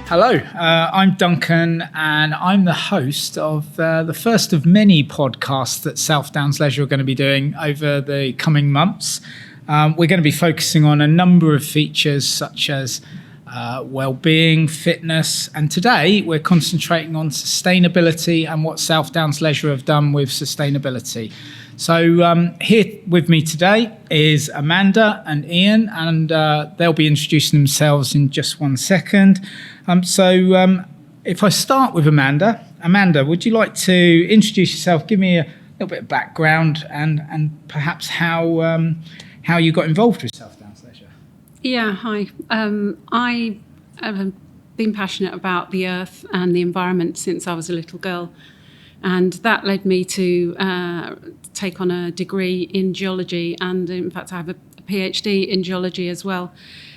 Hello, I'm Duncan, and I'm the host of the first of many podcasts that South Downs Leisure are going to be doing over the coming months. We're going to be focusing on a number of features such as wellbeing, fitness, and today we're concentrating on sustainability and what South Downs Leisure have done with sustainability. So here with me today is Amanda and Iain, and they'll be introducing themselves in just one second. If I start with Amanda, would you like to introduce yourself, give me a little bit of background and perhaps how you got involved with South Downs Leisure? Yeah, hi. I have been passionate about the earth and the environment since I was a little girl. And that led me to take on a degree in geology, and in fact I have a PhD in geology as well.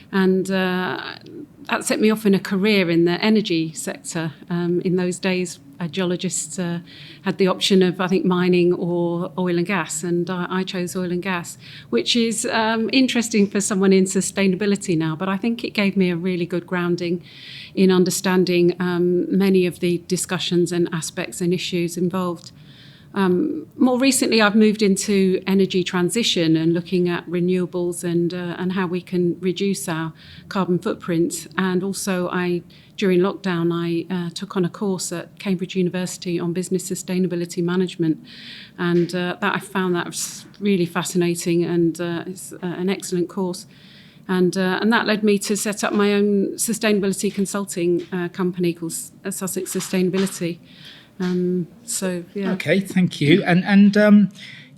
And that set me off in a career in the energy sector. In those days, geologists had the option of, I think, mining or oil and gas, and I chose oil and gas, which is interesting for someone in sustainability now, but I think it gave me a really good grounding in understanding many of the discussions and aspects and issues involved. More recently, I've moved into energy transition and looking at renewables and how we can reduce our carbon footprint. And also, during lockdown, I took on a course at Cambridge University on business sustainability management, and I found that was really fascinating, and it's an excellent course. And that led me to set up my own sustainability consulting company called Sussex Sustainability. Yeah. Okay, thank you. And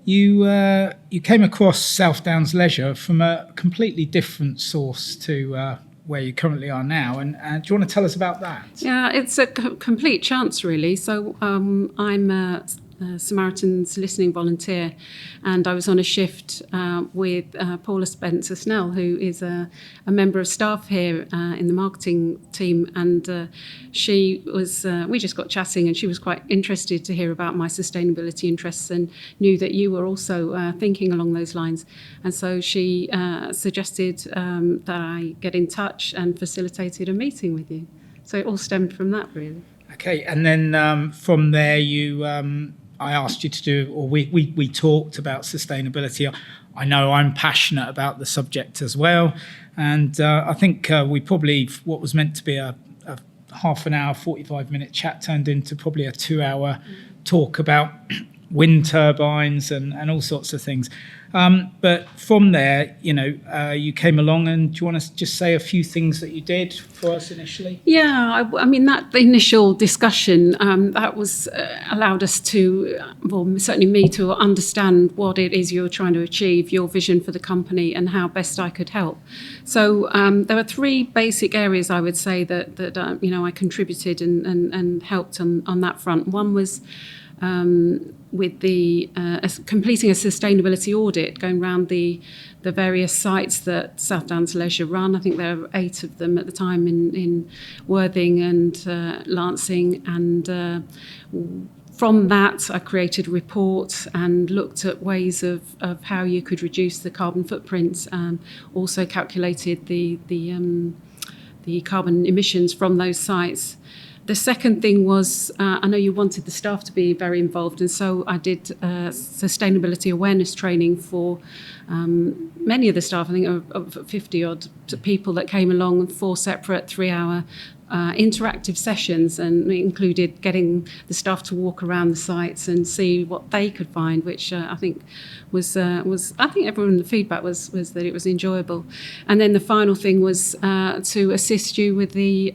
you came across South Downs Leisure from a completely different source to where you currently are now. And do you want to tell us about that? Yeah, it's a complete chance, really. So I'm a Samaritan's listening volunteer, and I was on a shift with Paula Spencer-Snell, who is a member of staff here in the marketing team, and she was we just got chatting, and she was quite interested to hear about my sustainability interests and knew that you were also thinking along those lines, and so she suggested that I get in touch and facilitated a meeting with you. So it all stemmed from that, really. Okay, and then from there you I asked you to do, or we talked about sustainability. I know I'm passionate about the subject as well, and I think we probably, what was meant to be a half an hour, 45-minute chat turned into probably a 2-hour talk about wind turbines and all sorts of things. But from there, you came along, and do you want to just say a few things that you did for us initially? Yeah, I mean, that initial discussion, that was allowed us to, well, certainly me, to understand what it is you're trying to achieve, your vision for the company, and how best I could help. So there were 3 basic areas, I would say, that I contributed and helped on that front. One was with the completing a sustainability audit, going around the various sites that South Downs Leisure run. I think there were 8 of them at the time in Worthing and Lancing, and from that I created a report and looked at ways of how you could reduce the carbon footprint, also calculated the carbon emissions from those sites. The second thing was, I know you wanted the staff to be very involved, and so I did sustainability awareness training for many of the staff. I think of 50-odd people that came along, 4 separate 3-hour interactive sessions, and it included getting the staff to walk around the sites and see what they could find, which I think was I think everyone, the feedback was that it was enjoyable. And then the final thing was to assist you with the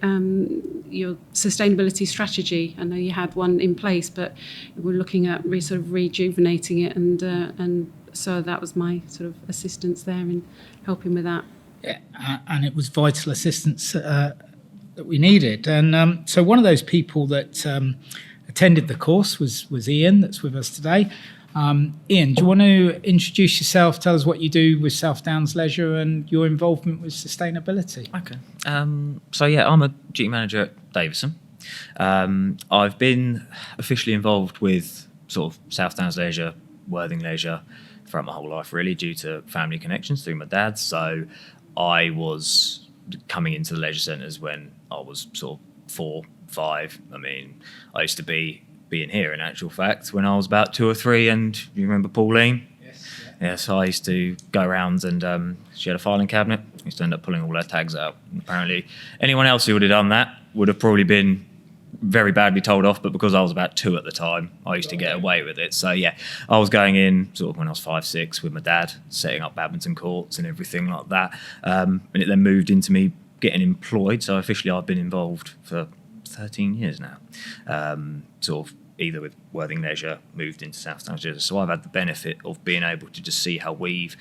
your sustainability strategy. I know you had one in place, but we're looking at sort of rejuvenating it, and so that was my sort of assistance there in helping with that. Yeah, and it was vital assistance that we needed. And so one of those people that attended the course was Iain, that's with us today. Iain, do you want to introduce yourself, tell us what you do with South Downs Leisure and your involvement with sustainability? Okay. So yeah, I'm a duty manager at Davison. I've been officially involved with sort of South Downs Leisure, Worthing Leisure throughout my whole life, really, due to family connections through my dad. So I was coming into the leisure centres when I was sort of 4, 5. I mean, I used to be in here in actual fact when I was about 2 or 3, and you remember Pauline? Yeah, so I used to go around and she had a filing cabinet. I used to end up pulling all her tags out. And apparently anyone else who would have done that would have probably been very badly told off, but because I was about 2 at the time, I used to get away with it. So yeah, I was going in sort of when I was 5, 6 with my dad, setting up badminton courts and everything like that. And it then moved into me getting employed. So officially I've been involved for 13 years now. Sort of either with Worthing Leisure, moved into South Downs Leisure. So I've had the benefit of being able to just see how we've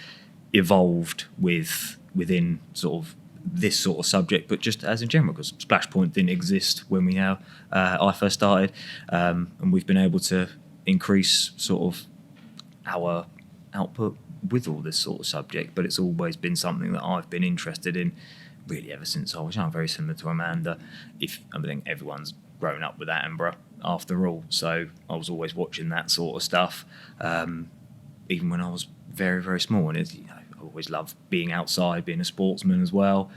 evolved within sort of this sort of subject, but just as in general, because Splashpoint didn't exist when I first started, and we've been able to increase sort of our output with all this sort of subject. But it's always been something that I've been interested in really ever since I was young. Very similar to Amanda. I think everyone's grown up with Attenborough after all, so I was always watching that sort of stuff, even when I was very, very small. And it's, I always loved being outside, being a sportsman as well.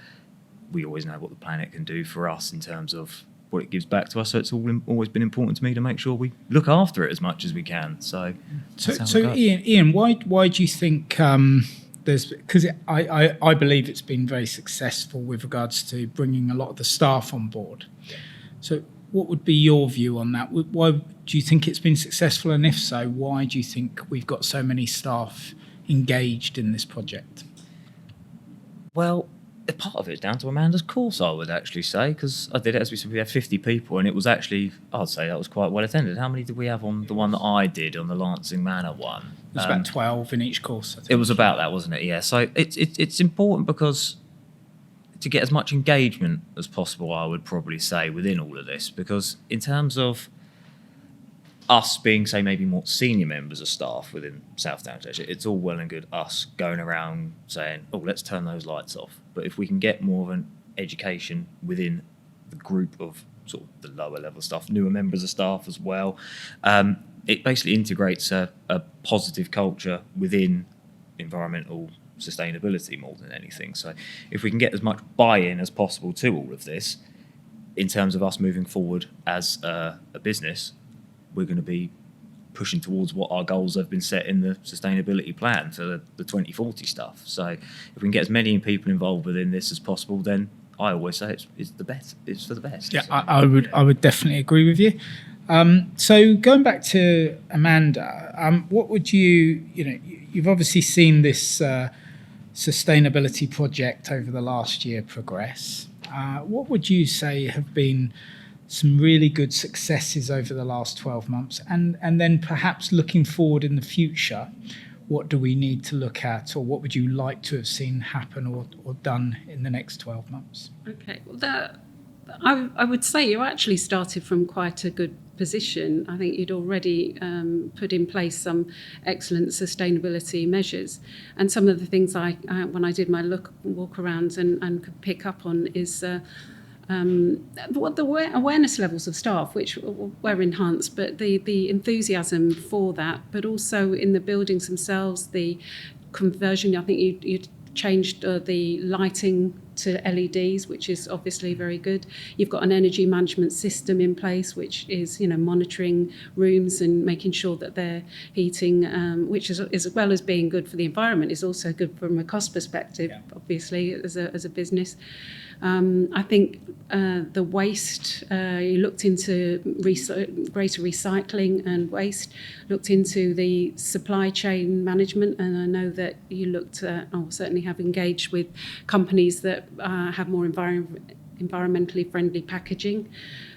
We always know what the planet can do for us in terms of what it gives back to us, so it's always been important to me to make sure we look after it as much as we can. So Iain, why do you think because I believe it's been very successful with regards to bringing a lot of the staff on board. So what would be your view on that? Why do you think it's been successful? And if so, why do you think we've got so many staff engaged in this project? Well, part of it is down to Amanda's course, I would actually say, because I did it, as we said, we had 50 people, and it was actually, I'd say that was quite well attended. How many did we have on the one that I did, on the Lancing Manor one? It was about 12 in each course, I think. It was about that, wasn't it? Yeah. So it's important because to get as much engagement as possible, I would probably say, within all of this, because in terms of us being, say, maybe more senior members of staff within South Downs Leisure, it's all well and good us going around saying, oh, let's turn those lights off. But if we can get more of an education within the group of sort of the lower level staff, newer members of staff as well, it basically integrates a positive culture within environmental sustainability more than anything. So if we can get as much buy-in as possible to all of this, in terms of us moving forward as a business, we're going to be pushing towards what our goals have been set in the sustainability plan for the 2040 stuff. So if we can get as many people involved within this as possible, then I always say it's the best. It's for the best. Yeah, so, I would definitely agree with you. So going back to Amanda, what would you've obviously seen this sustainability project over the last year progress. What would you say have been some really good successes over the last 12 months? And then perhaps looking forward in the future, what do we need to look at, or what would you like to have seen happen or done in the next 12 months? Okay, well, I would say you actually started from quite a good position. I think you'd already put in place some excellent sustainability measures. And some of the things when I did my walk around and could pick up on is what the awareness levels of staff, which were enhanced, but the enthusiasm for that, but also in the buildings themselves, the conversion. I think you changed the lighting to LEDs, which is obviously very good. You've got an energy management system in place, which is monitoring rooms and making sure that they're heating, which is as well as being good for the environment, is also good from a cost perspective, obviously, as a business. I think the waste, you looked into greater recycling and waste, looked into the supply chain management, and I know that you looked at, or certainly have engaged with companies that have more environmentally friendly packaging.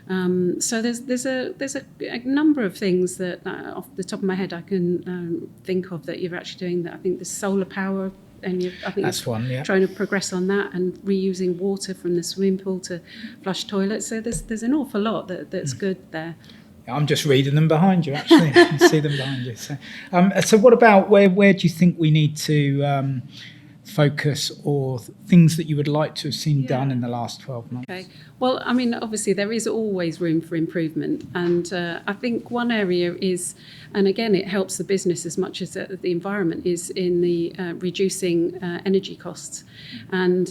So there's a number of things that off the top of my head I can think of that you're actually doing. That I think the solar power. And I think that's one, yeah. Trying to progress on that, and reusing water from the swimming pool to flush toilets. So there's an awful lot that's good there. I'm just reading them behind you, actually. I can see them behind you. So what about where do you think we need to focus or things that you would like to have seen done in the last 12 months? Okay. Well, I mean, obviously there is always room for improvement, and I think one area is, and again, it helps the business as much as the environment, is in the reducing energy costs. And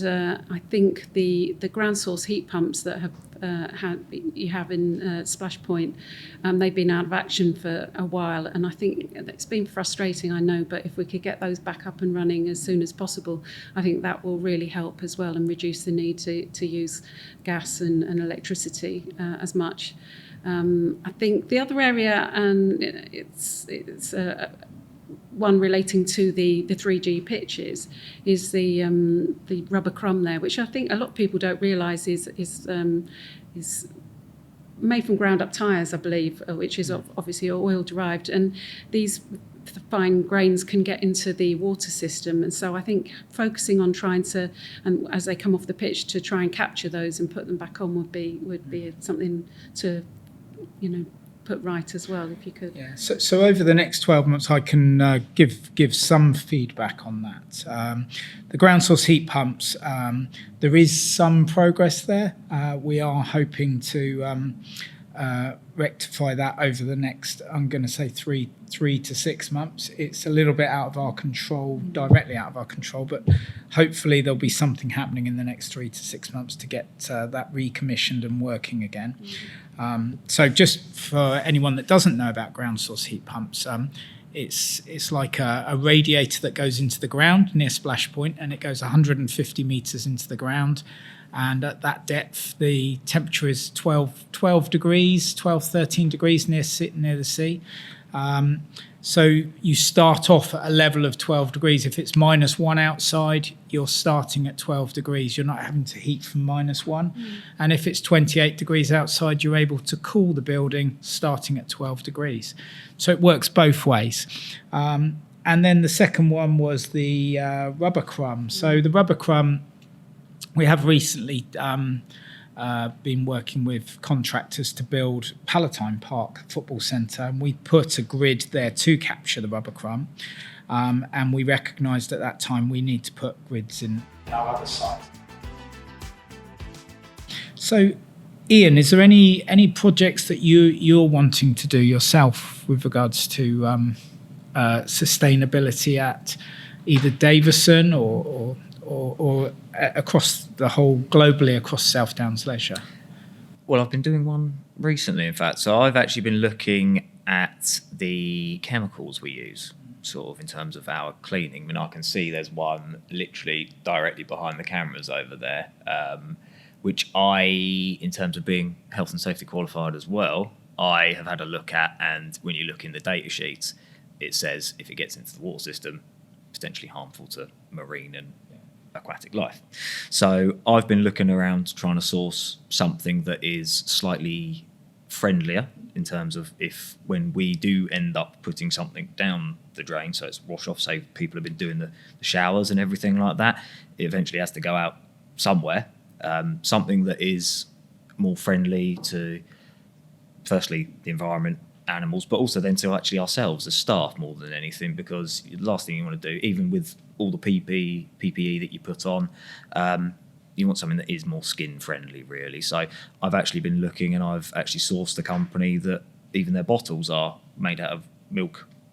I think the ground source heat pumps that you have in Splash Point, they've been out of action for a while, and I think it's been frustrating, I know, but if we could get those back up and running as soon as possible, I think that will really help as well and reduce the need to use gas and electricity as much. I think the other area, and it's one relating to the 3G pitches, is the rubber crumb there, which I think a lot of people don't realise is made from ground up tyres, I believe, which is obviously oil derived, and these fine grains can get into the water system, and so I think focusing on trying to, and as they come off the pitch, to try and capture those and put them back on would be something to, put right as well, if you could. Yeah. So over the next 12 months, I can give some feedback on that. The ground source heat pumps, there is some progress there. We are hoping to rectify that over the next, I'm going to say 3 to 6 months. It's a little bit out of our control, directly out of our control, but hopefully there'll be something happening in the next 3 to 6 months to get that recommissioned and working again. So just for anyone that doesn't know about ground source heat pumps, it's like a radiator that goes into the ground near Splash Point, and it goes 150 metres into the ground. And at that depth, the temperature is 12 degrees, 13 degrees near the sea. So you start off at a level of 12 degrees. If it's -1 outside, you're starting at 12 degrees. You're not having to heat from -1. And if it's 28 degrees outside, you're able to cool the building starting at 12 degrees. So it works both ways. And then the second one was the rubber crumb. So the rubber crumb, we have recently been working with contractors to build Palatine Park Football Centre, and we put a grid there to capture the rubber crumb. And we recognised at that time we need to put grids in our other site. So, Iain, is there any projects that you're wanting to do yourself with regards to sustainability at either Davison or across the whole, globally across South Downs Leisure? Well, I've been doing one recently, in fact. So I've actually been looking at the chemicals we use, sort of in terms of our cleaning. I mean, I can see there's one literally directly behind the cameras over there, which in terms of being health and safety qualified as well, I have had a look at, and when you look in the data sheets, it says if it gets into the water system, potentially harmful to marine and aquatic life. So I've been looking around trying to source something that is slightly friendlier in terms of if when we do end up putting something down the drain, so it's wash off, say people have been doing the showers and everything like that, it eventually has to go out somewhere. Something that is more friendly to, firstly, the environment, animals, but also then to actually ourselves as staff more than anything, because the last thing you want to do, even with all the PPE that you put on, you want something that is more skin friendly, really. So I've actually been looking, and I've actually sourced a company that even their bottles are made out of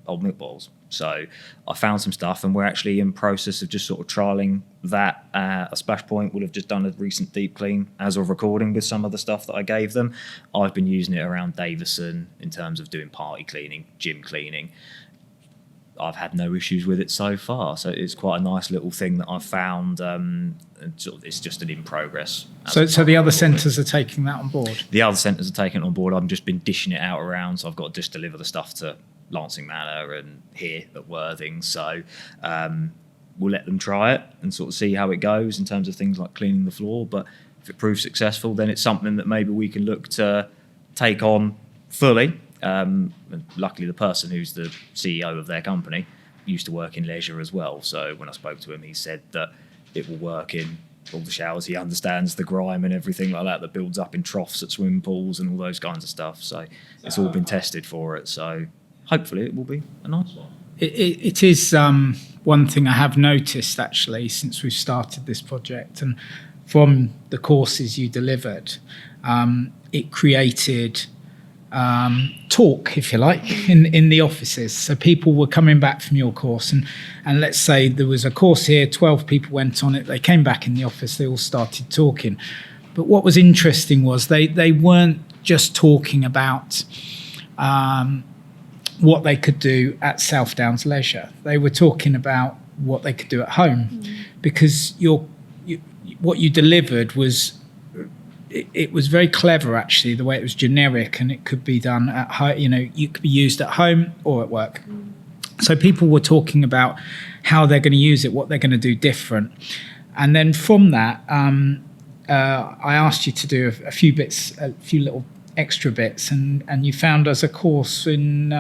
old milk bottles. So I found some stuff, and we're actually in process of just sort of trialling that. A Splash Point would have just done a recent deep clean as of recording with some of the stuff that I gave them. I've been using it around Davison in terms of doing party cleaning, gym cleaning. I've had no issues with it so far, so it's quite a nice little thing that I've found. And sort of, it's just an in progress. So the other centres are taking that on board? The other centres are taking it on board. I've just been dishing it out around, so I've got to just deliver the stuff to Lancing Manor and here at Worthing. So we'll let them try it and sort of see how it goes in terms of things like cleaning the floor. But if it proves successful, then it's something that maybe we can look to take on fully. And luckily, the person who's the CEO of their company used to work in leisure as well. So when I spoke to him, he said that it will work in all the showers. He understands the grime and everything like that builds up in troughs at swimming pools and all those kinds of stuff. So it's all been tested for it. So hopefully it will be a nice one. It is one thing I have noticed actually since we've started this project, and from the courses you delivered, it created talk, if you like, in the offices. So people were coming back from your course, and let's say there was a course here, 12 people went on it, they came back in the office, they all started talking. But what was interesting was they weren't just talking about what they could do at South Downs Leisure. They were talking about what they could do at home, because what you delivered was, it was very clever actually, the way it was generic, and it could be done at home. You could be used at home or at work. So people were talking about how they're going to use it, what they're going to do different. And then from that, I asked you to do a few little extra bits, and you found us a course in,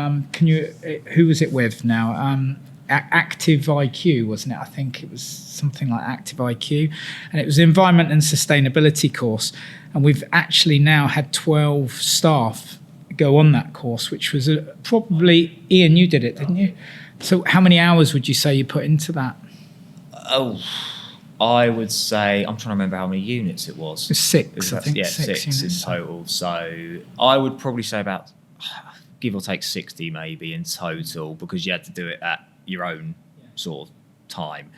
who was it with now? Active IQ, wasn't it? I think it was something like Active IQ, and it was the Environment and Sustainability course. And we've actually now had 12 staff go on that course, which was probably, Iain, you did it, didn't you? So how many hours would you say you put into that? Oh, I would say, I'm trying to remember how many units it was. It was six, I think. Yeah, six in units. total. So I would probably say about, give or take 60 maybe in total, because you had to do it at your own sort of time.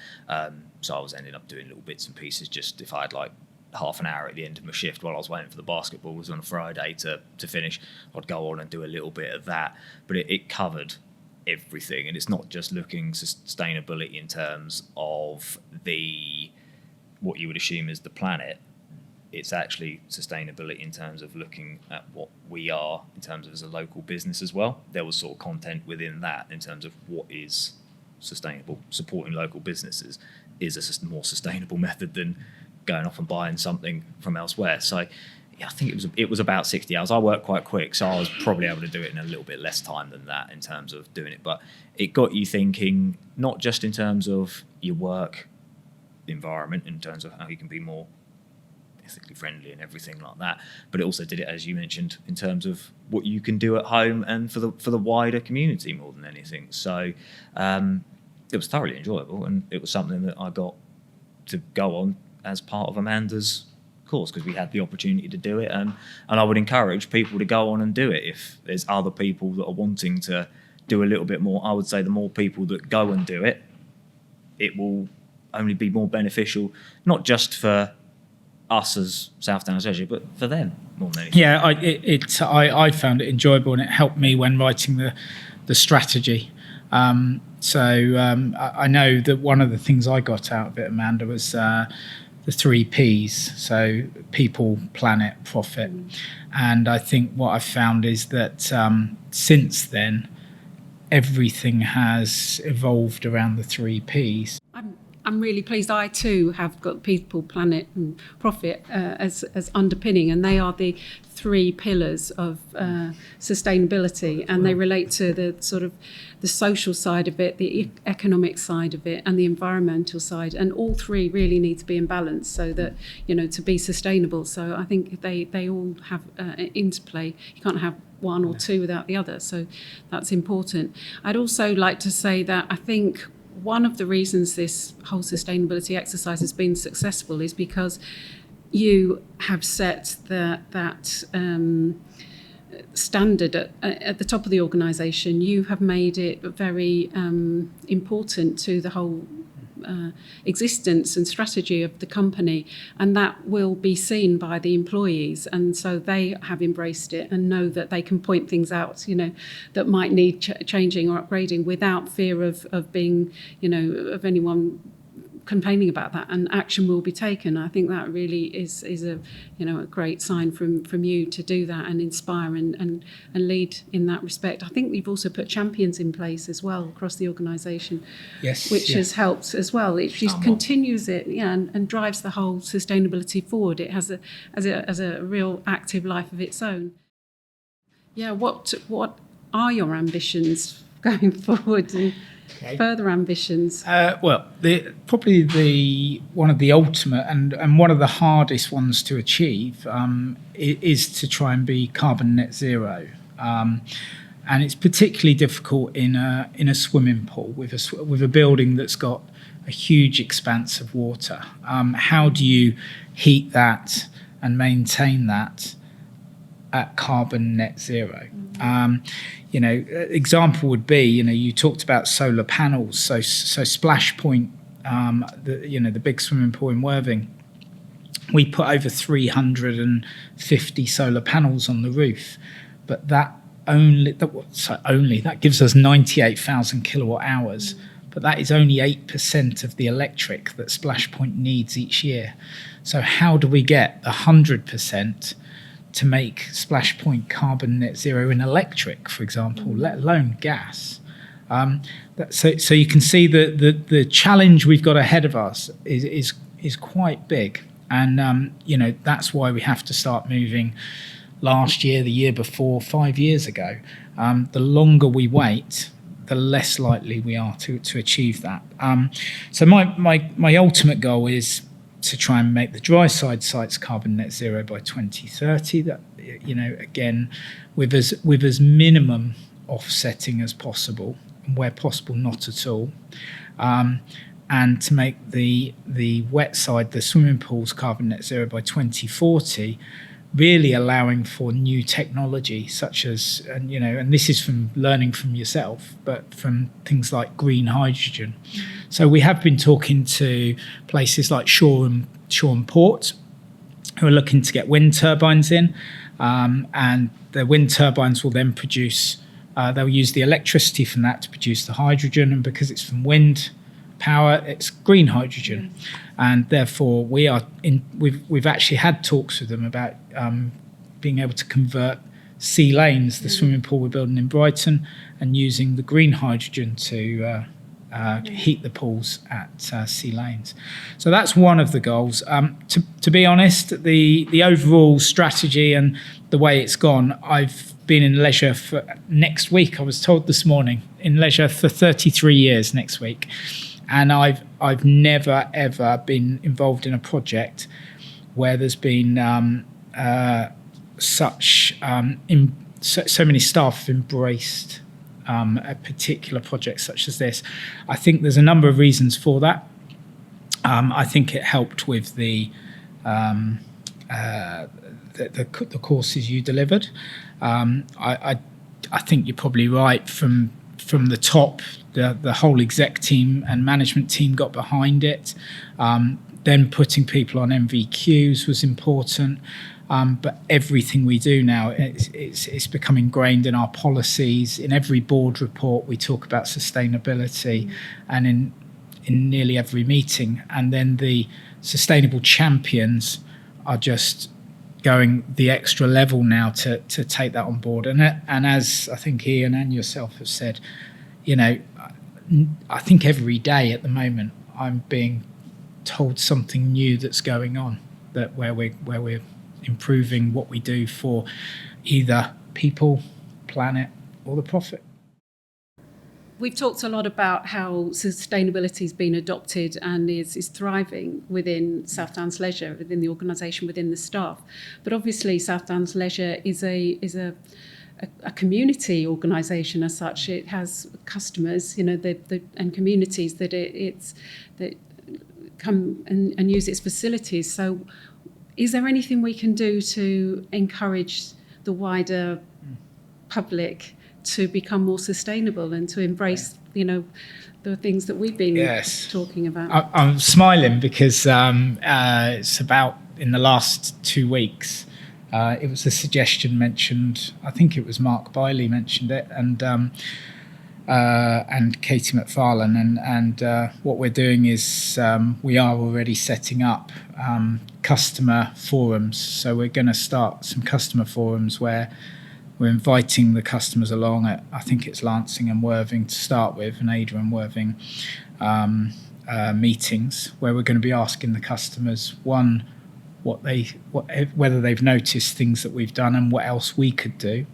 So I was ending up doing little bits and pieces, just if I had like half an hour at the end of my shift while I was waiting for the basketball was on a Friday to finish, I'd go on and do a little bit of that. But it covered everything, and it's not just looking sustainability in terms of what you would assume is the planet. It's actually sustainability in terms of looking at what we are in terms of as a local business as well. There was sort of content within that in terms of what is sustainable. Supporting local businesses is a more sustainable method than going off and buying something from elsewhere. So yeah, I think it was about 60 hours. I work quite quick, so I was probably able to do it in a little bit less time than that in terms of doing it. But it got you thinking, not just in terms of your work environment, in terms of how you can be more ethically friendly and everything like that, but it also did it, as you mentioned, in terms of what you can do at home and for the wider community more than anything. So it was thoroughly enjoyable, and it was something that I got to go on as part of Amanda's course, because we had the opportunity to do it, and I would encourage people to go on and do it if there's other people that are wanting to do a little bit more. I would say the more people that go and do it, it will only be more beneficial, not just for us as South Downs Leisure, but for them more than anything. Yeah, I found it enjoyable, and it helped me when writing the strategy. I know that one of the things I got out of it, Amanda, was the 3 Ps, so people, planet, profit. And I think what I've found is that since then, everything has evolved around the 3 Ps. I'm really pleased. I too have got people, planet and profit as underpinning, and they are the 3 pillars of sustainability, and they relate to the sort of the social side of it, the economic side of it, and the environmental side, and all 3 really need to be in balance so that, to be sustainable. So I think they all have interplay. You can't have one or 2 without the other, so that's important. I'd also like to say that I think one of the reasons this whole sustainability exercise has been successful is because you have set that standard at the top of the organisation. You have made it very important to the whole existence and strategy of the company, and that will be seen by the employees, and so they have embraced it and know that they can point things out that might need changing or upgrading without fear of being of anyone complaining about that, and action will be taken. I think that really is a a great sign from you to do that and inspire and lead in that respect. I think you've also put champions in place as well across the organisation, which has helped as well. It just continues it, and drives the whole sustainability forward. It has a real active life of its own. Yeah, what are your ambitions going forward? Okay. Further ambitions? Probably one of the ultimate and one of the hardest ones to achieve is to try and be carbon net zero. and it's particularly difficult in a swimming pool with a building that's got a huge expanse of water. How do you heat that and maintain that at carbon net zero? Example would be, you talked about solar panels. So Splash Point, the big swimming pool in Worthing, we put over 350 solar panels on the roof, but that gives us 98,000 kilowatt hours. But that is only 8% of the electric that Splash Point needs each year. So how do we get 100% to make Splash Point carbon net zero in electric, for example, let alone gas? So you can see the challenge we've got ahead of us is quite big. And, that's why we have to start moving last year, the year before, 5 years ago. The longer we wait, the less likely we are to achieve that. So my ultimate goal is to try and make the dry side sites carbon net zero by 2030. That, again, with as minimum offsetting as possible, and where possible, not at all. And to make the wet side, the swimming pools, carbon net zero by 2040, really allowing for new technology such as, and this is from learning from yourself, but from things like green hydrogen. So we have been talking to places like Shoreham Port, who are looking to get wind turbines in, and the wind turbines will then produce, they'll use the electricity from that to produce the hydrogen, and because it's from wind power, it's green hydrogen. And therefore we've actually had talks with them about being able to convert Sea Lanes, the swimming pool we're building in Brighton, and using the green hydrogen to heat the pools at Sea Lanes. So that's one of the goals. To be honest, the overall strategy and the way it's gone, I've been in leisure for next week, I was told this morning, in leisure for 33 years next week. And I've never, ever been involved in a project where there's been so many staff have embraced a particular project such as this. I think there's a number of reasons for that. I think it helped with the courses you delivered. I think you're probably right from the top. The whole exec team and management team got behind it. Then putting people on MVQs was important. But everything we do now, it's become ingrained in our policies. In every board report, we talk about sustainability, and in nearly every meeting. And then the sustainable champions are just going the extra level now to take that on board. And as I think Iain and yourself have said, I think every day at the moment I'm being told something new that's going on, that where we're improving what we do for either people, planet, or the profit. We've talked a lot about how sustainability has been adopted and is thriving within South Downs Leisure, within the organisation, within the staff. But obviously South Downs Leisure is a community organisation as such. It has customers, and communities that come and use its facilities. So is there anything we can do to encourage the wider public to become more sustainable and to embrace, the things that we've been talking about? I'm smiling because it's about in the last 2 weeks. It was a suggestion mentioned. I think it was Mark Biley mentioned it, and Katie McFarlane. And what we're doing is we are already setting up customer forums. So we're going to start some customer forums where we're inviting the customers along at, I think it's Lancing and Worthing to start with, and Ada and Worthing meetings, where we're going to be asking the customers, one, whether they've noticed things that we've done and what else we could do,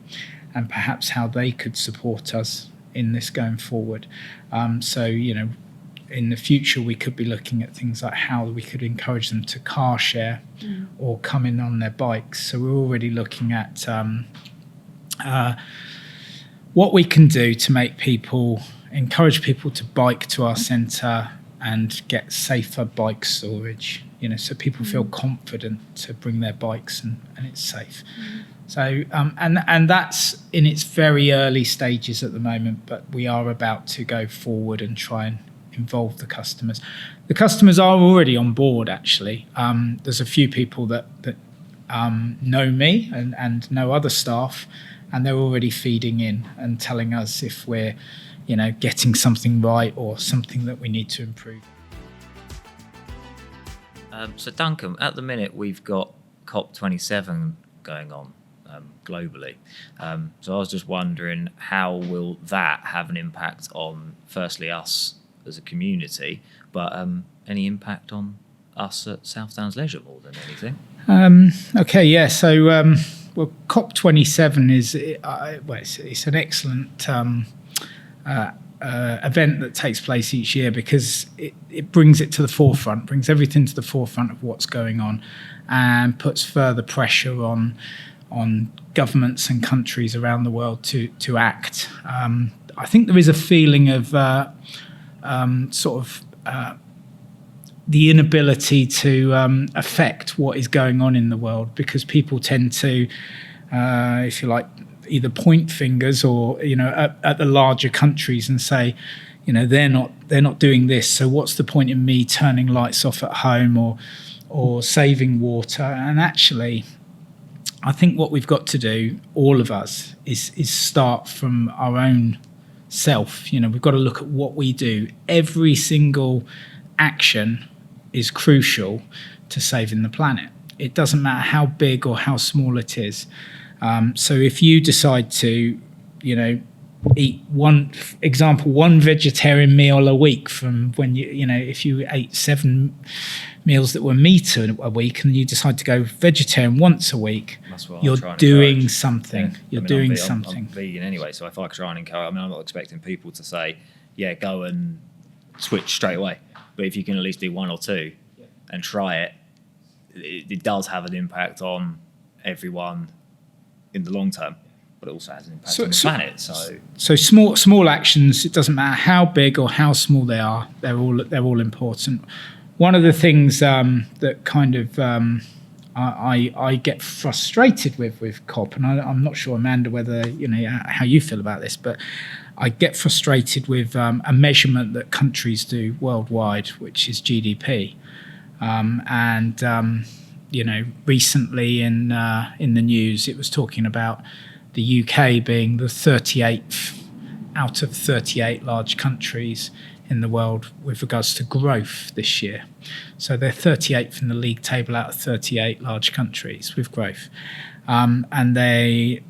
and perhaps how they could support us in this going forward. So, in the future, we could be looking at things like how we could encourage them to car share or come in on their bikes. So we're already looking at what we can do to encourage people to bike to our centre and get safer bike storage, so people feel confident to bring their bikes and it's safe. So, and that's in its very early stages at the moment, but we are about to go forward and try and involve the customers. The customers are already on board, actually. There's a few people that know me and know other staff, and they're already feeding in and telling us if we're, getting something right or something that we need to improve. So Duncan, at the minute we've got COP27 going on globally. So I was just wondering, how will that have an impact on, firstly, us as a community, but any impact on us at South Downs Leisure more than anything? Okay, yeah. So, COP27 is it's an excellent event that takes place each year because it brings it to the forefront, brings everything to the forefront of what's going on, and puts further pressure on governments and countries around the world to act. I think there is a feeling of the inability to affect what is going on in the world, because people tend to, if you like, either point fingers or at the larger countries and say, they're not doing this, so what's the point in me turning lights off at home or saving water? And actually, I think what we've got to do, all of us, is start from our own self. We've got to look at what we do. Every single action is crucial to saving the planet. It doesn't matter how big or how small it is. So if you decide to, eat one vegetarian meal a week from when if you ate 7 meals that were meat a week and you decide to go vegetarian once a week, you're doing something. Yeah. You're doing something. I'm vegan anyway, so if I try and encourage, I'm not expecting people to say, yeah, go and switch straight away. But if you can at least do 1 or 2 and try it, it does have an impact on everyone in the long term, but it also has an impact on the planet. So small actions, it doesn't matter how big or how small they are, they're all important. One of the things that kind of I get frustrated with COP, and I'm not sure, Amanda, whether how you feel about this, but I get frustrated with a measurement that countries do worldwide, which is GDP. Recently in the news, it was talking about the UK being the 38th out of 38 large countries in the world with regards to growth this year. So they're 38th in the league table out of 38 large countries with growth. And they,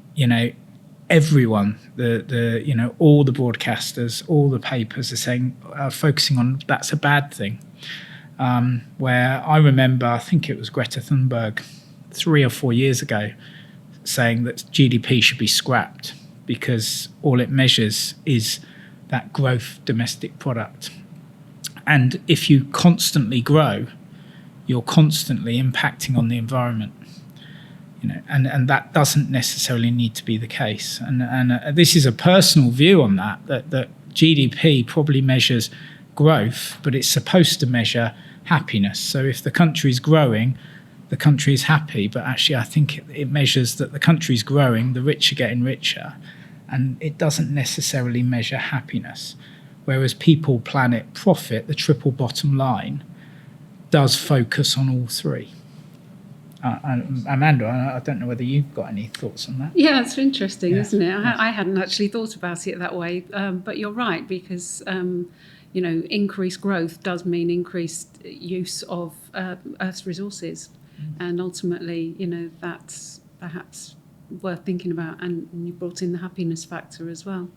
everyone, all the broadcasters, all the papers are focusing on that's a bad thing. Where I remember, I think it was Greta Thunberg 3 or 4 years ago saying that GDP should be scrapped because all it measures is that growth domestic product. And if you constantly grow, you're constantly impacting on the environment. And that doesn't necessarily need to be the case. And this is a personal view on that GDP probably measures growth, but it's supposed to measure happiness. So if the country is growing, the country is happy, but actually I think it measures that the country is growing, the rich are getting richer, and it doesn't necessarily measure happiness. Whereas people, planet, profit, the triple bottom line, does focus on all three. Amanda, I don't know whether you've got any thoughts on that. Yeah, it's interesting, isn't it? I hadn't actually thought about it that way, but you're right, because increased growth does mean increased use of Earth's resources, and ultimately, that's perhaps worth thinking about. And you brought in the happiness factor as well.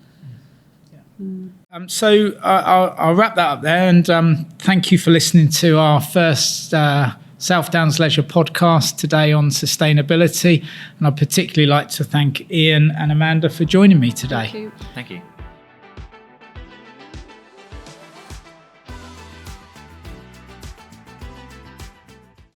So I'll wrap that up there, and thank you for listening to our first South Downs Leisure podcast today on sustainability. And I'd particularly like to thank Iain and Amanda for joining me today. Thank you. Thank you.